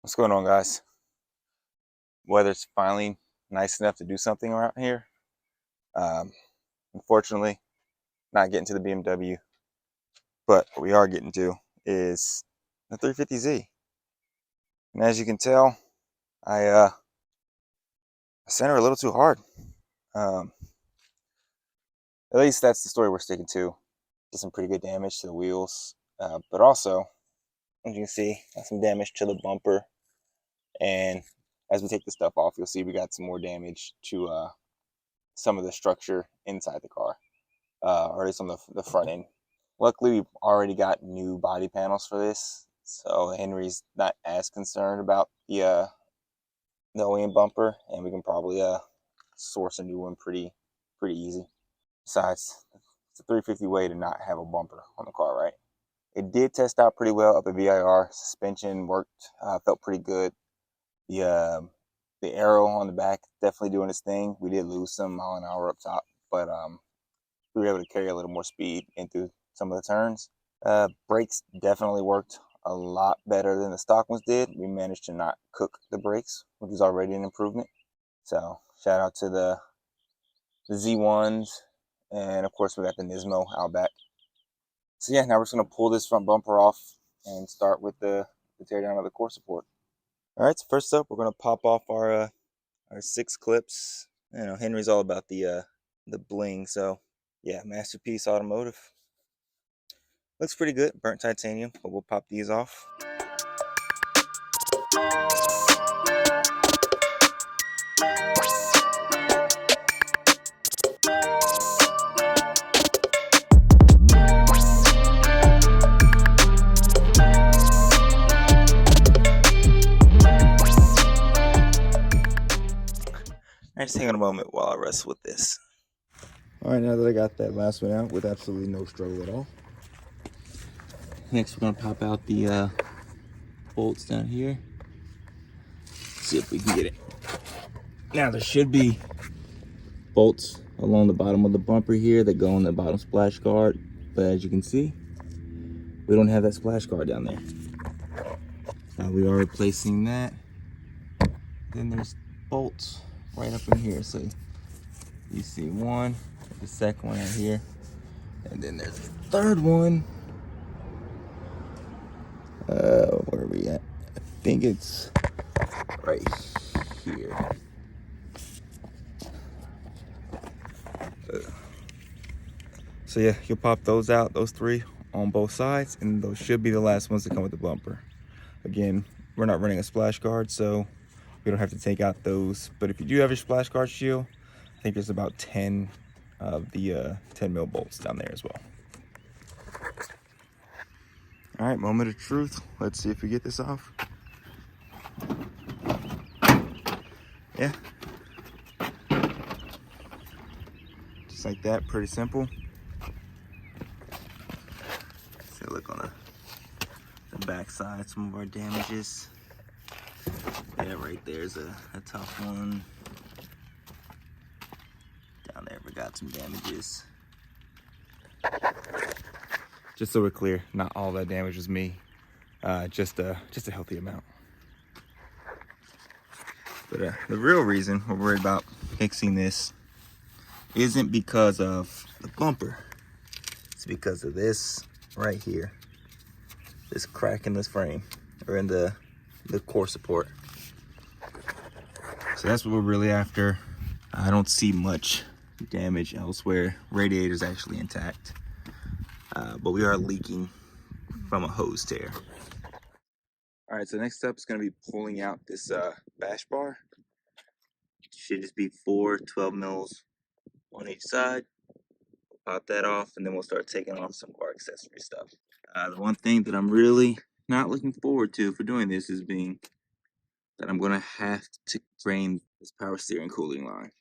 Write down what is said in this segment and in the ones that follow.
What's going on, guys? Weather's finally nice enough to do something around here. Um, Unfortunately, not getting to the BMW, but what we are getting to is the 350Z. And as you can tell, I sent her a little too hard. Um, at least that's the story we're sticking to. Did some pretty good damage to the wheels, but also, as you can see, got some damage to the bumper. And as we take the stuff off, you'll see we got some more damage to some of the structure inside the car, or at least on the front end. Luckily, we've already got new body panels for this, so Henry's not as concerned about the OEM bumper, and we can probably source a new one pretty easy. Besides, it's a 350 way to not have a bumper on the car, right? It did test out pretty well up at VIR. Suspension worked, felt pretty good. The uh, the arrow on the back definitely doing its thing. We did lose some mile an hour up top, but we were able to carry a little more speed into some of the turns. Brakes definitely worked a lot better than the stock ones did. We managed to not cook the brakes, which is already an improvement. So shout out to the Z1s, and of course we got the Nismo out back. So yeah, now we're just gonna pull this front bumper off and start with the teardown of the core support. All right, so first up, we're gonna pop off our 6 clips. You know, Henry's all about the bling, so yeah, Masterpiece Automotive. Looks pretty good, burnt titanium, but we'll pop these off. Alright, just hang on a moment while I wrestle with this. Alright, now that I got that last one out with absolutely no struggle at all. Next, we're going to pop out the bolts down here. See if we can get it. Now, there should be bolts along the bottom of the bumper here that go on the bottom splash guard. But as you can see, we don't have that splash guard down there. We are replacing that. Then there's bolts right up in here. So you see one, the second one out here, and then there's a third one. Where are we at? I think it's right here. So yeah, you'll pop those out, those 3 on both sides, and those should be the last ones to come with the bumper. Again, we're not running a splash guard, so we don't have to take out those. But if you do have your splash guard shield, I think there's about 10 of the 10 mil bolts down there as well. All right, moment of truth. Let's see if we get this off. Yeah. Just like that, pretty simple. See, look on the back side, some of our damages. Yeah, right there's a tough one. Down there, we got some damages. Just so we're clear, not all that damage was me. Just a healthy amount. But the real reason we're worried about fixing this isn't because of the bumper. It's because of this right here. This crack in this frame, or in the core support. So that's what we're really after. I don't see much damage elsewhere. Radiator's actually intact. But we are leaking from a hose tear. All right, so next step is going to be pulling out this bash bar. Should just be 4 12 mils on each side. Pop that off, and then we'll start taking off some of our accessory stuff. The one thing that I'm really not looking forward to for doing this is being that I'm going to have to drain this power steering cooling line.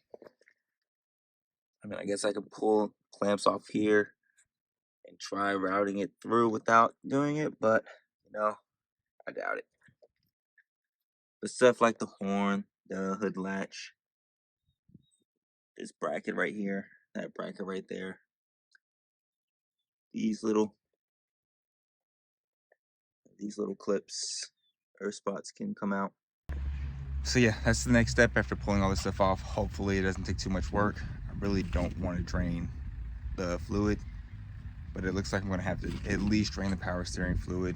I mean, I guess I could pull clamps off here and try routing it through without doing it, but you know, I doubt it. But stuff like the horn, the hood latch, this bracket right here, that bracket right there, these little clips her spots can come out. So yeah, that's the next step after pulling all this stuff off. Hopefully it doesn't take too much work. I really don't want to drain the fluid, but it looks like I'm going to have to at least drain the power steering fluid.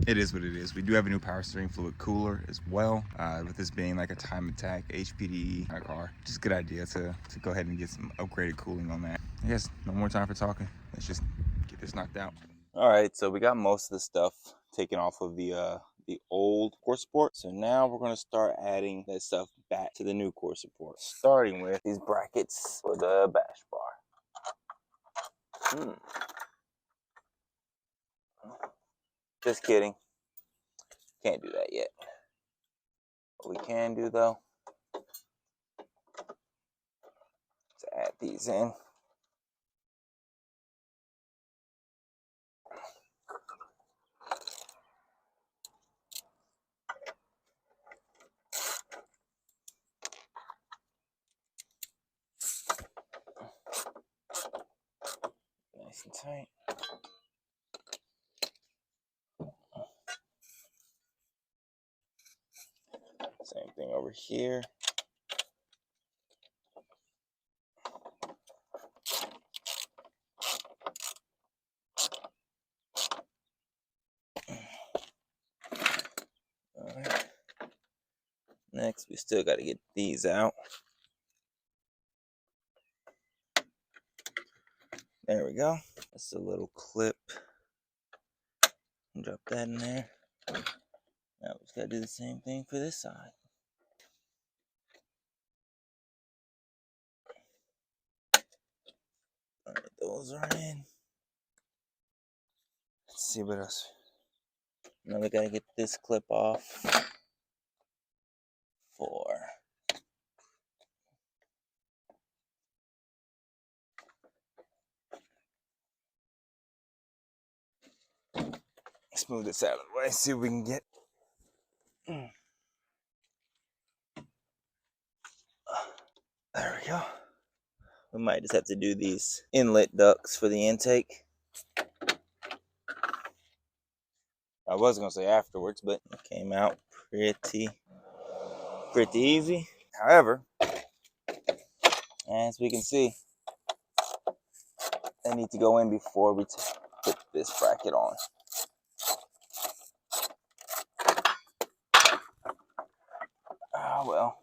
It is what it is. We do have a new power steering fluid cooler as well, with this being like a time attack HPDE kind of car. Just a good idea to go ahead and get some upgraded cooling on that. I guess no more time for talking. Let's just get this knocked out. All right, so we got most of the stuff taken off of the old core support. So now we're going to start adding that stuff back to the new core support, starting with these brackets for the bash bar. Just kidding. Can't do that yet. What we can do though is add these in. Nice and tight. Same thing over here. All right. Next, we still got to get these out. There we go. That's a little clip. Drop that in there. Now we just got to do the same thing for this side. All right, those are in. Let's see what else. Now we got to get this clip off for smooth this out of the way. See what we can get. There we go. We might just have to do these inlet ducts for the intake. I was gonna say afterwards, but it came out pretty easy. However, as we can see, they need to go in before we put this bracket on. Oh well.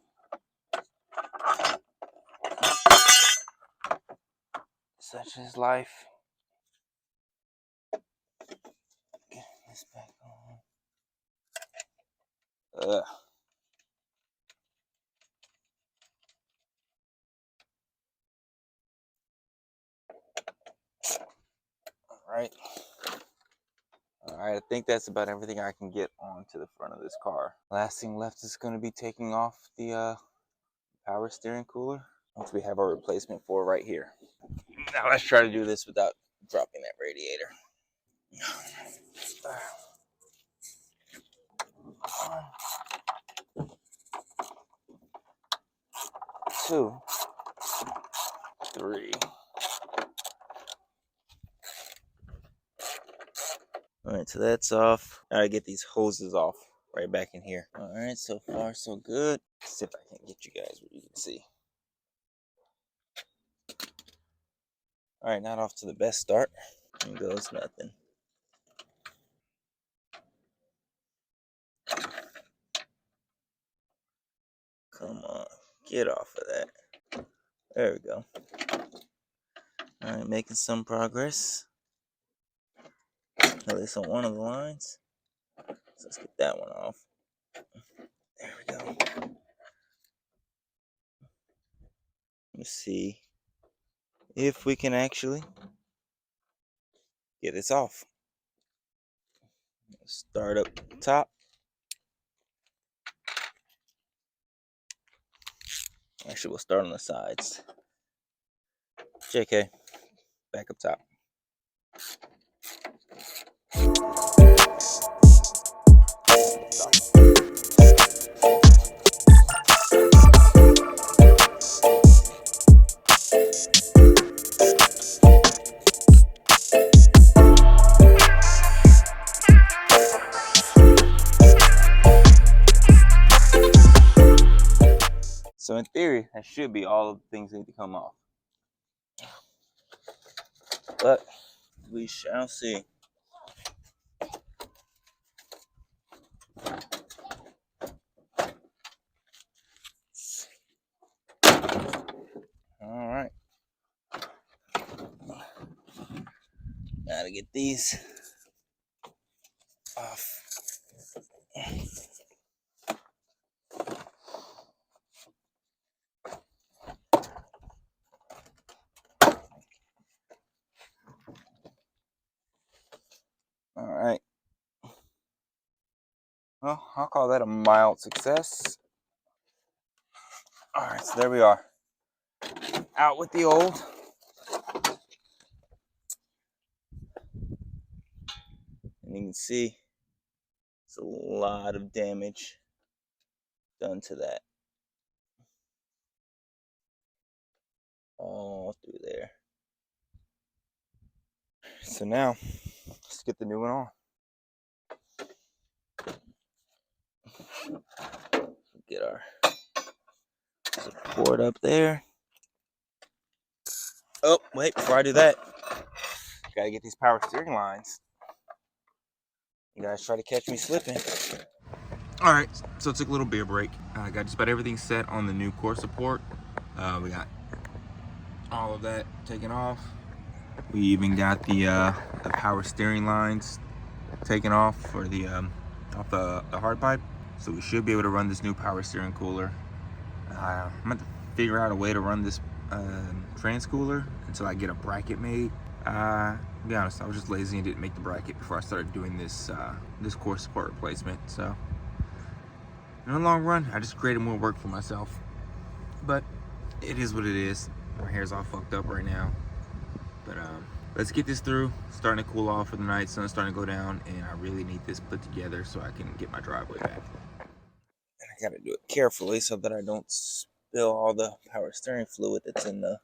Such is life. Get this back on. Ugh. Alright, I think that's about everything I can get onto the front of this car. Last thing left is going to be taking off the power steering cooler, which we have our replacement for right here. Now let's try to do this without dropping that radiator. 1, 2, 3. Alright, so that's off. Now I get these hoses off right back in here. Alright, so far so good. Let's see if I can get you guys where you can see. Alright, not off to the best start. And goes nothing. Come on, get off of that. There we go. Alright, making some progress. At least on one of the lines. So let's get that one off. There we go. Let's see if we can actually get this off. Start up top. Actually, we'll start on the sides. JK, back up top. So in theory, that should be all of the things that need to come off. But we shall see. All right. Gotta get these off. All right. Well, I'll call that a mild success. All right, so there we are. Out with the old. And you can see it's a lot of damage done to that. All through there. So now, let's get the new one on. Get our support up there. Oh, wait, before I do that, gotta get these power steering lines. You guys try to catch me slipping. All right, so it took a little beer break. I got just about everything set on the new core support. We got all of that taken off. We even got the power steering lines taken off for the off the hard pipe. So we should be able to run this new power steering cooler. I'm going to figure out a way to run this trans cooler until I get a bracket made. To be honest, I was just lazy and didn't make the bracket before I started doing this this core support replacement. So in the long run, I just created more work for myself. But it is what it is. My hair's all fucked up right now. But let's get this through. It's starting to cool off for the night. Sun's starting to go down, and I really need this put together so I can get my driveway back. And I gotta do it carefully so that I don't spill all the power steering fluid that's in the.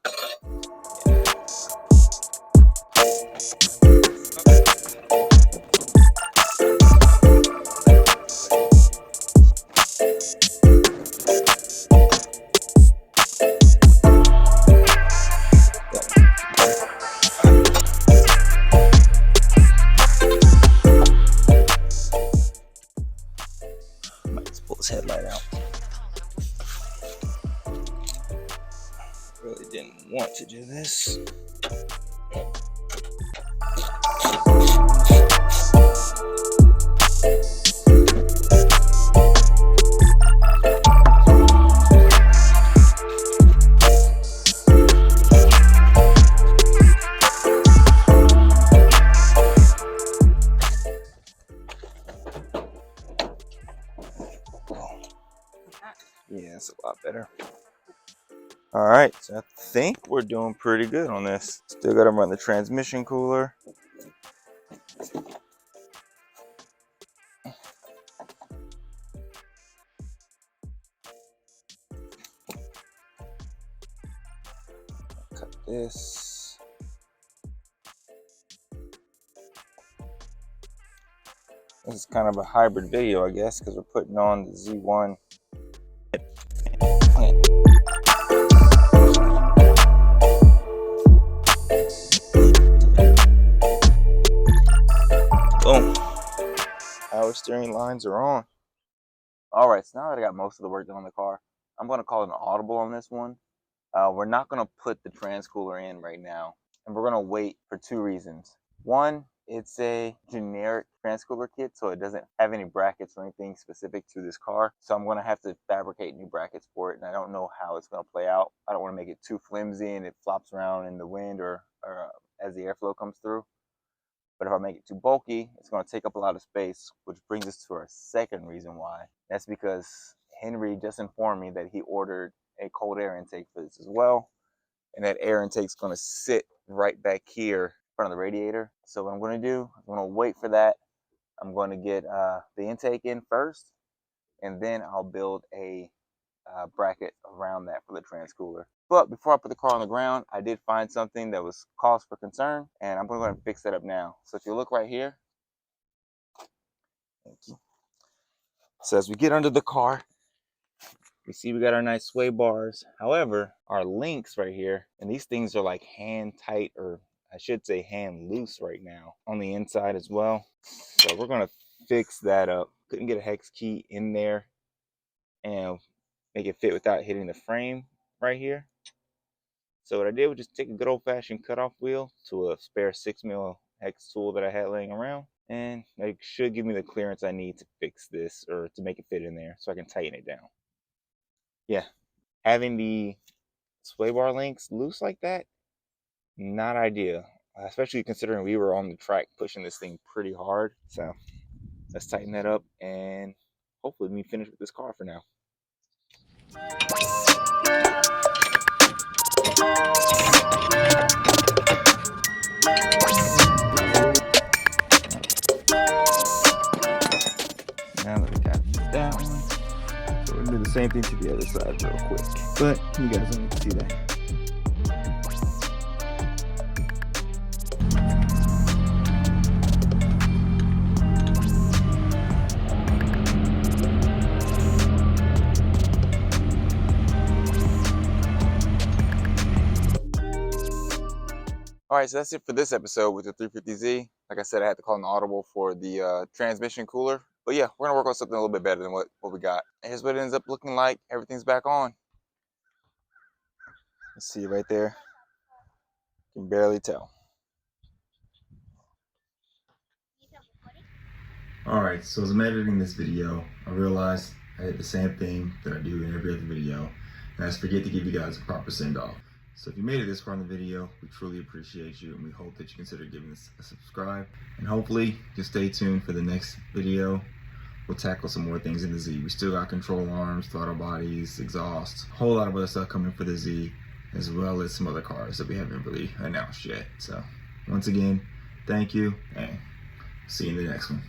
Might just pull this headlight out. Really didn't want to do this. Yeah, it's a lot better. All right, so I think we're doing pretty good on this. Still got to run the transmission cooler. Cut this. This is kind of a hybrid video, I guess, because we're putting on the Z1. Boom. Power steering lines are on. All right, so now that I got most of the work done on the car, I'm going to call it an audible on this one. We're not going to put the trans cooler in right now, and we're going to wait for two reasons. One, it's a generic trans cooler kit, so it doesn't have any brackets or anything specific to this car. So I'm going to have to fabricate new brackets for it, and I don't know how it's going to play out. I don't want to make it too flimsy and it flops around in the wind or as the airflow comes through. But if I make it too bulky, it's going to take up a lot of space, which brings us to our second reason why. That's because Henry just informed me that he ordered a cold air intake for this as well. And that air intake is going to sit right back here in front of the radiator. So what I'm going to do, I'm going to wait for that. I'm going to get the intake in first, and then I'll build a bracket around that for the trans cooler. But before I put the car on the ground, I did find something that was cause for concern, and I'm going to go ahead and fix that up now. So if you look right here, thank you. So as we get under the car, You see we got our nice sway bars. However, our links right here, and these things are like hand tight, or I should say hand loose right now on the inside as well. So we're gonna fix that up. Couldn't get a hex key in there and make it fit without hitting the frame right here. So what I did was just take a good old fashioned cutoff wheel to a spare 6mm hex tool that I had laying around, and it should give me the clearance I need to fix this, or to make it fit in there so I can tighten it down. Yeah, having the sway bar links loose like that, not ideal, especially considering we were on the track pushing this thing pretty hard. So let's tighten that up and hopefully we finish with this car for now. Now that we got that one, so we're gonna do the same thing to the other side real quick, but you guys don't need to see that. All right, so that's it for this episode with the 350Z. Like I said, I had to call an audible for the transmission cooler. But yeah, we're gonna work on something a little bit better than what we got. And here's what it ends up looking like. Everything's back on. Let's see right there. You can barely tell. All right, so as I'm editing this video, I realized I did the same thing that I do in every other video, and that's forget to give you guys a proper send-off. So if you made it this far in the video, we truly appreciate you, and we hope that you consider giving us a subscribe. And hopefully, just stay tuned for the next video. We'll tackle some more things in the Z. We still got control arms, throttle bodies, exhaust, a whole lot of other stuff coming for the Z, as well as some other cars that we haven't really announced yet. So once again, thank you, and see you in the next one.